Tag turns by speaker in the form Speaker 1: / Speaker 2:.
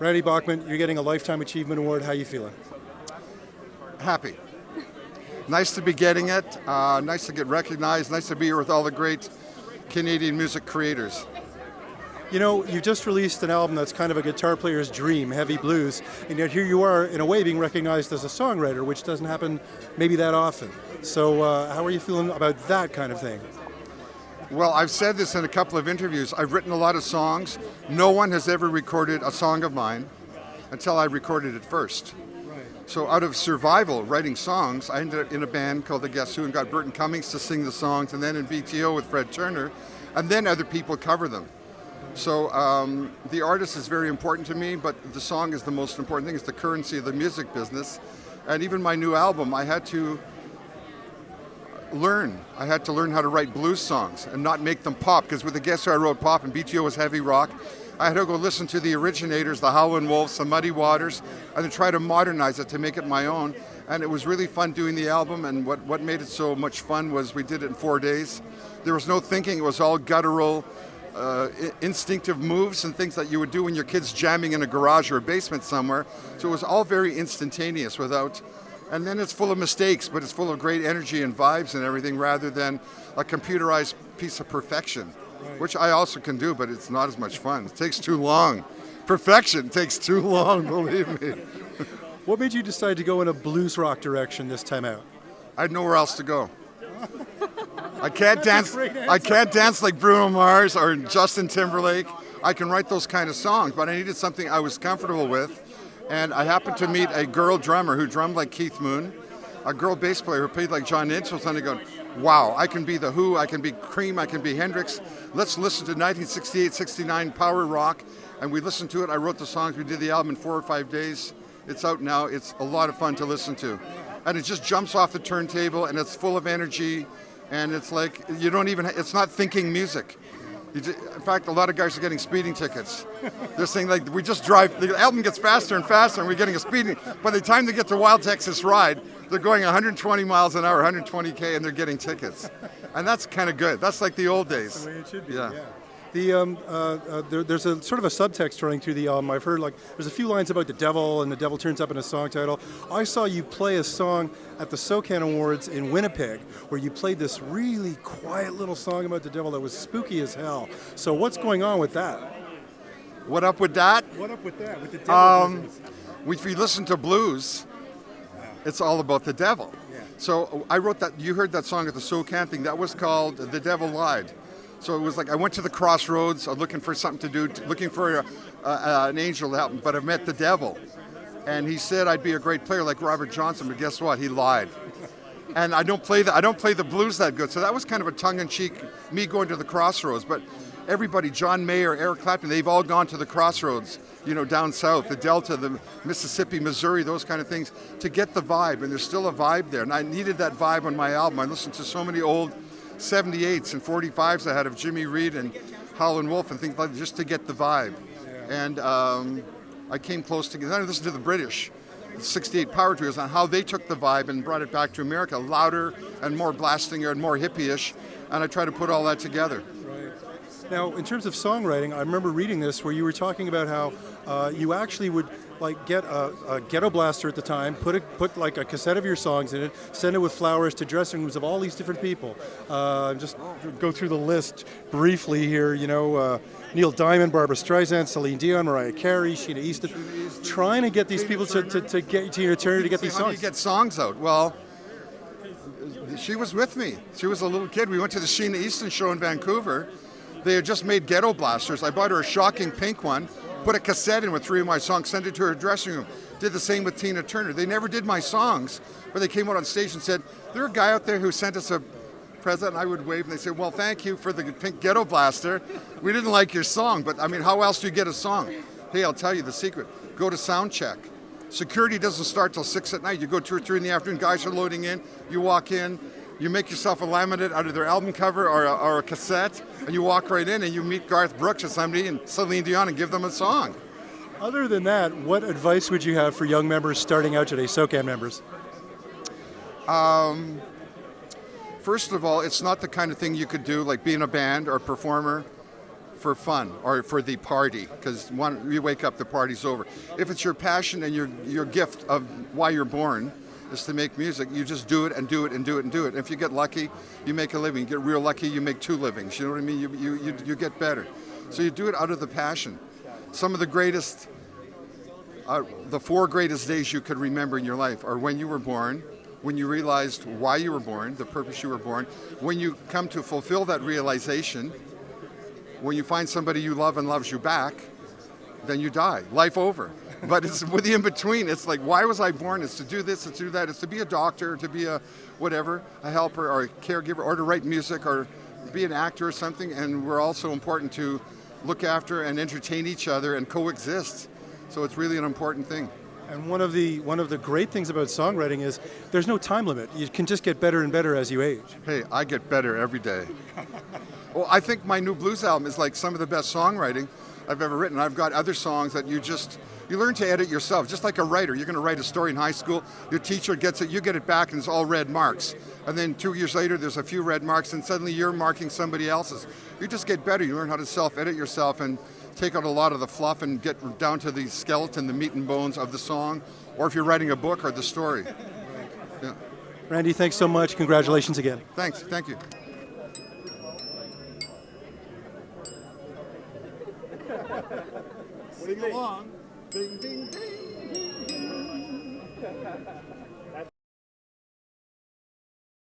Speaker 1: Randy Bachman, you're getting a Lifetime Achievement Award. How you feeling?
Speaker 2: Happy. Nice to be getting it. Nice to get recognized. Nice to be here with all the great Canadian music creators.
Speaker 1: You know, you've just released an album that's kind of a guitar player's dream, heavy blues, and yet here you are, in a way, being recognized as a songwriter, which doesn't happen maybe that often. So how are you feeling about that kind of thing?
Speaker 2: Well, I've said this in a couple of interviews. I've written a lot of songs. No one has ever recorded a song of mine until I recorded it first. So out of survival, writing songs, I ended up in a band called The Guess Who and got Burton Cummings to sing the songs, and then in BTO with Fred Turner, and then other people cover them. So the artist is very important to me, but the song is the most important thing. It's the currency of the music business. And even my new album, I had to learn. I had to learn how to write blues songs and not make them pop, because with The Guess Who I wrote pop and BTO was heavy rock. I had to go listen to the originators, the Howlin' Wolves, the Muddy Waters, and then try to modernize it to make it my own. And it was really fun doing the album, and what made it so much fun was we did it in 4 days. There was no thinking, it was all guttural, instinctive moves and things that you would do when your kid's jamming in a garage or a basement somewhere. So it was all very instantaneous and then it's full of mistakes, but it's full of great energy and vibes and everything rather than a computerized piece of perfection, which I also can do, but it's not as much fun. It takes too long. Perfection takes too long, believe me.
Speaker 1: What made you decide to go in a blues rock direction this time out?
Speaker 2: I had nowhere else to go. I can't dance like Bruno Mars or Justin Timberlake. I can write those kind of songs, but I needed something I was comfortable with. And I happened to meet a girl drummer who drummed like Keith Moon, a girl bass player who played like John Entwistle, and I go, wow, I can be The Who, I can be Cream, I can be Hendrix. Let's listen to 1968-69 power rock. And we listened to it. I wrote the songs. We did the album in 4 or 5 days. It's out now. It's a lot of fun to listen to. And it just jumps off the turntable, and it's full of energy. And it's like, it's not thinking music. In fact, a lot of guys are getting speeding tickets. They're saying, like, we just drive, the album gets faster and faster, and we're getting a speeding. By the time they get to Wild Texas Ride, they're going 120 miles an hour, 120K, and they're getting tickets. And that's kind of good. That's like the old days.
Speaker 1: That's the way it should be,
Speaker 2: yeah.
Speaker 1: There's a sort of a subtext running through the album. I've heard there's a few lines about the devil, and the devil turns up in a song title. I saw you play a song at the SOCAN Awards in Winnipeg, where you played this really quiet little song about the devil that was spooky as hell. So what's going on with that?
Speaker 2: What up with that?
Speaker 1: What up with that? With the devil?
Speaker 2: If you listen to blues, it's all about the devil.
Speaker 1: Yeah.
Speaker 2: So I wrote that. You heard that song at the SOCAN thing. That was called "The Devil Lied." So it was like I went to the crossroads, looking for something to do, looking for an angel to help me, but I met the devil. And he said I'd be a great player like Robert Johnson, but guess what? He lied. And I don't play the blues that good. So that was kind of a tongue-in-cheek, me going to the crossroads. But everybody, John Mayer, Eric Clapton, they've all gone to the crossroads, down south, the Delta, the Mississippi, Missouri, those kind of things, to get the vibe. And there's still a vibe there. And I needed that vibe on my album. I listened to so many old 78s and 45s I had of Jimmy Reed and Howlin' Wolf and things like that, just to get the vibe. And I came close to, then I listened to the British 68 power trios on how they took the vibe and brought it back to America, louder and more blasting and more hippie-ish, and I tried to put all that together.
Speaker 1: Right. Now, in terms of songwriting, I remember reading this where you were talking about how you actually would get a ghetto blaster at the time, put like a cassette of your songs in it, send it with flowers to dressing rooms of all these different people. Just go through the list briefly here. Neil Diamond, Barbra Streisand, Celine Dion, Mariah Carey, Sheena Easton, trying to get these people to get Tina Turner to get these songs.
Speaker 2: How do you get songs out? Well, she was with me. She was a little kid. We went to the Sheena Easton show in Vancouver. They had just made ghetto blasters. I bought her a shocking pink one, put a cassette in with 3 of my songs, sent it to her dressing room. Did the same with Tina Turner. They never did my songs, but they came out on stage and said, "There's a guy out there who sent us a present." And I would wave, and they said, "Well, thank you for the pink ghetto blaster. We didn't like your song, but I mean, how else do you get a song?" Hey, I'll tell you the secret. Go to sound check. Security doesn't start till 6 at night. You go 2 or 3 in the afternoon, guys are loading in, you walk in, you make yourself a laminate out of their album cover or a cassette, and you walk right in and you meet Garth Brooks or somebody and Celine Dion and give them a song.
Speaker 1: Other than that, what advice would you have for young members starting out today, SOCAN members?
Speaker 2: First of all, it's not the kind of thing you could do like being a band or a performer for fun or for the party, because you wake up, the party's over. If it's your passion and your gift of why you're born is to make music, you just do it and do it and do it and do it. And if you get lucky, you make a living. You get real lucky, you make 2 livings. You know what I mean? You get better. So you do it out of the passion. Some of the greatest, the 4 greatest days you could remember in your life are when you were born, when you realized why you were born, the purpose you were born, when you come to fulfill that realization, when you find somebody you love and loves you back, then you die. Life over. But it's with the in-between. It's like, why was I born? It's to do this, it's to do that. It's to be a doctor, to be a whatever, a helper or a caregiver, or to write music or be an actor or something. And we're also important to look after and entertain each other and coexist. So it's really an important thing.
Speaker 1: And one of the great things about songwriting is there's no time limit. You can just get better and better as you age.
Speaker 2: Hey, I get better every day. Well, I think my new blues album is like some of the best songwriting I've ever written. I've got other songs that you learn to edit yourself. Just like a writer, you're going to write a story in high school, your teacher gets it, you get it back and it's all red marks. And then 2 years later, there's a few red marks and suddenly you're marking somebody else's. You just get better. You learn how to self-edit yourself and take out a lot of the fluff and get down to the skeleton, the meat and bones of the song, or if you're writing a book or the story. Yeah.
Speaker 1: Randy, thanks so much. Congratulations again.
Speaker 2: Thanks. Thank you.
Speaker 3: Sing along. Ding, ding, ding, ding, ding.